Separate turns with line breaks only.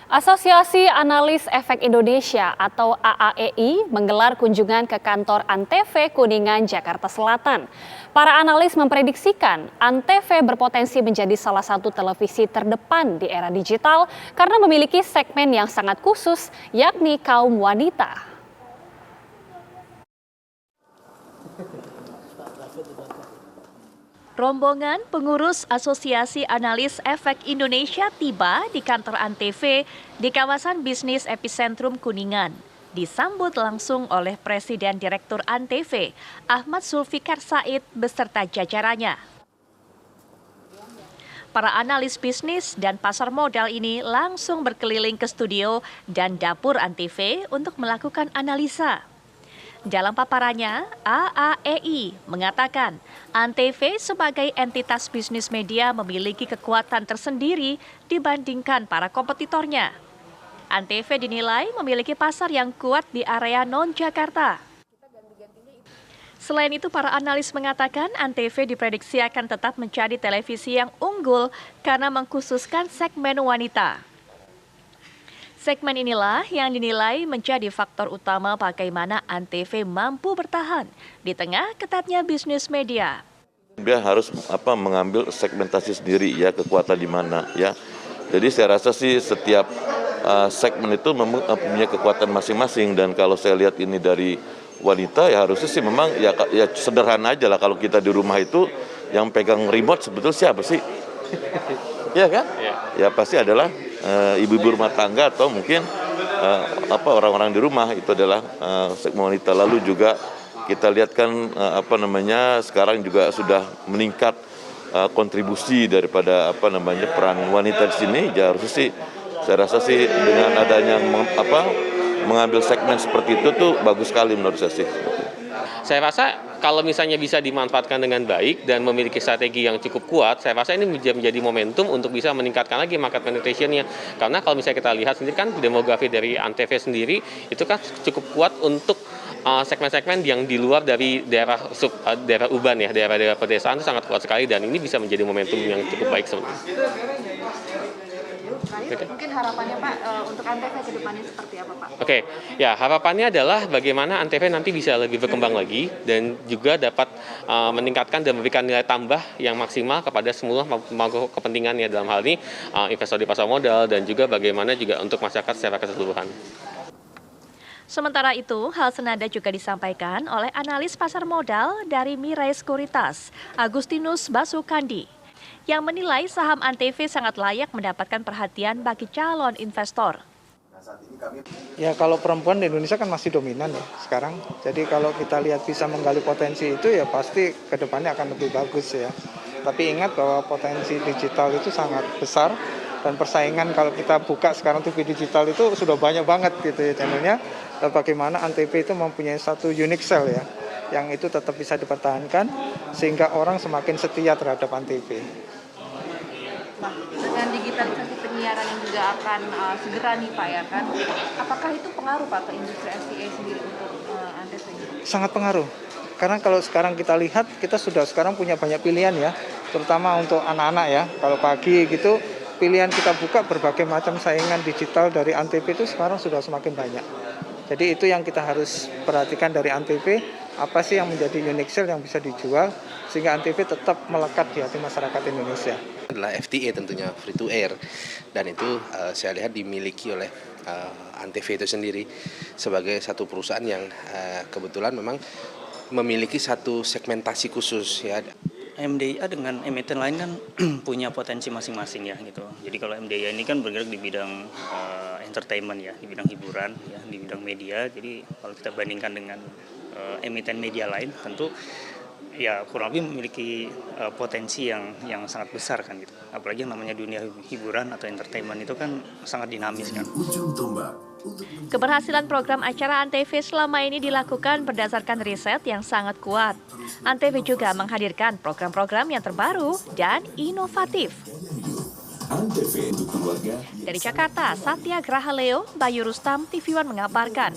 Asosiasi Analis Efek Indonesia atau AAEI menggelar kunjungan ke kantor Antv Kuningan, Jakarta Selatan. Para analis memprediksikan Antv berpotensi menjadi salah satu televisi terdepan di era digital karena memiliki segmen yang sangat khusus, yakni kaum wanita.
Rombongan pengurus Asosiasi Analis Efek Indonesia tiba di kantor Antv di kawasan bisnis Epicentrum Kuningan. Disambut langsung oleh Presiden Direktur Antv, Ahmad Zulfikar Said beserta jajarannya. Para analis bisnis dan pasar modal ini langsung berkeliling ke studio dan dapur Antv untuk melakukan analisa. Dalam paparannya, AAEI mengatakan Antv sebagai entitas bisnis media memiliki kekuatan tersendiri dibandingkan para kompetitornya. Antv dinilai memiliki pasar yang kuat di area non-Jakarta. Selain itu, para analis mengatakan Antv diprediksi akan tetap menjadi televisi yang unggul karena mengkhususkan segmen wanita. Segmen inilah yang dinilai menjadi faktor utama bagaimana Antv mampu bertahan di tengah ketatnya bisnis media.
Dia harus mengambil segmentasi sendiri ya, kekuatan di mana ya. Jadi saya rasa sih setiap segmen itu mempunyai kekuatan masing-masing, dan kalau saya lihat ini dari wanita ya harusnya sih memang ya sederhana aja lah. Kalau kita di rumah itu yang pegang remote sebetulnya siapa sih? Ya kan? Ya pasti adalah ibu-ibu rumah tangga atau mungkin orang-orang di rumah, itu adalah segmen wanita. Lalu juga kita lihat kan sekarang juga sudah meningkat kontribusi daripada peran wanita di sini. Ya harusnya sih saya rasa sih dengan adanya mengambil segmen seperti itu tuh bagus sekali menurut saya sih.
Saya rasa kalau misalnya bisa dimanfaatkan dengan baik dan memiliki strategi yang cukup kuat, saya rasa ini menjadi momentum untuk bisa meningkatkan lagi market penetration-nya. Karena kalau misalnya kita lihat sendiri kan demografi dari Antv sendiri itu kan cukup kuat untuk segmen-segmen yang di luar dari daerah urban ya, daerah-daerah pedesaan itu sangat kuat sekali, dan ini bisa menjadi momentum yang cukup baik sebenarnya.
Mungkin harapannya Pak untuk Antv ke depannya seperti apa Pak?
Oke, ya harapannya adalah bagaimana Antv nanti bisa lebih berkembang lagi dan juga dapat meningkatkan dan memberikan nilai tambah yang maksimal kepada semua pemangku kepentingannya, dalam hal ini investor di pasar modal dan juga bagaimana juga untuk masyarakat secara keseluruhan.
Sementara itu, hal senada juga disampaikan oleh analis pasar modal dari Mirai Sekuritas, Agustinus Basukandi, yang menilai saham Antv sangat layak mendapatkan perhatian bagi calon investor.
Ya kalau perempuan di Indonesia kan masih dominan ya sekarang. Jadi kalau kita lihat bisa menggali potensi itu ya pasti kedepannya akan lebih bagus ya. Tapi ingat bahwa potensi digital itu sangat besar, dan persaingan kalau kita buka sekarang TV digital itu sudah banyak banget gitu ya channelnya. Dan bagaimana Antv itu mempunyai satu unique sell ya, yang itu tetap bisa dipertahankan sehingga orang semakin setia terhadap Antv.
Nah, dengan digitalisasi penyiaran yang juga akan segera nih Pak ya kan, apakah itu pengaruh Pak ke industri SCA sendiri untuk Antv?
Sangat pengaruh, karena kalau sekarang kita lihat kita sudah sekarang punya banyak pilihan ya, terutama untuk anak-anak ya. Kalau pagi gitu pilihan kita buka berbagai macam saingan digital dari Antv itu sekarang sudah semakin banyak. Jadi itu yang kita harus perhatikan dari Antv, apa sih yang menjadi unique sell yang bisa dijual sehingga Antv tetap melekat di hati masyarakat Indonesia.
Adalah FTA tentunya, free to air, dan itu saya lihat dimiliki oleh Antv itu sendiri sebagai satu perusahaan yang kebetulan memang memiliki satu segmentasi khusus ya.
MDIA dengan emiten lain kan punya potensi masing-masing ya gitu. Jadi kalau MDIA ini kan bergerak di bidang entertainment ya, di bidang hiburan ya, di bidang media. Jadi kalau kita bandingkan dengan emiten media lain, tentu ya kurang lebih memiliki potensi yang sangat besar kan gitu. Apalagi yang namanya dunia hiburan atau entertainment itu kan sangat dinamis kan.
Keberhasilan program acara Antv selama ini dilakukan berdasarkan riset yang sangat kuat. Antv juga menghadirkan program-program yang terbaru dan inovatif. Dari Jakarta, Satya Graha Leo, Bayu Rustam, TV One mengabarkan.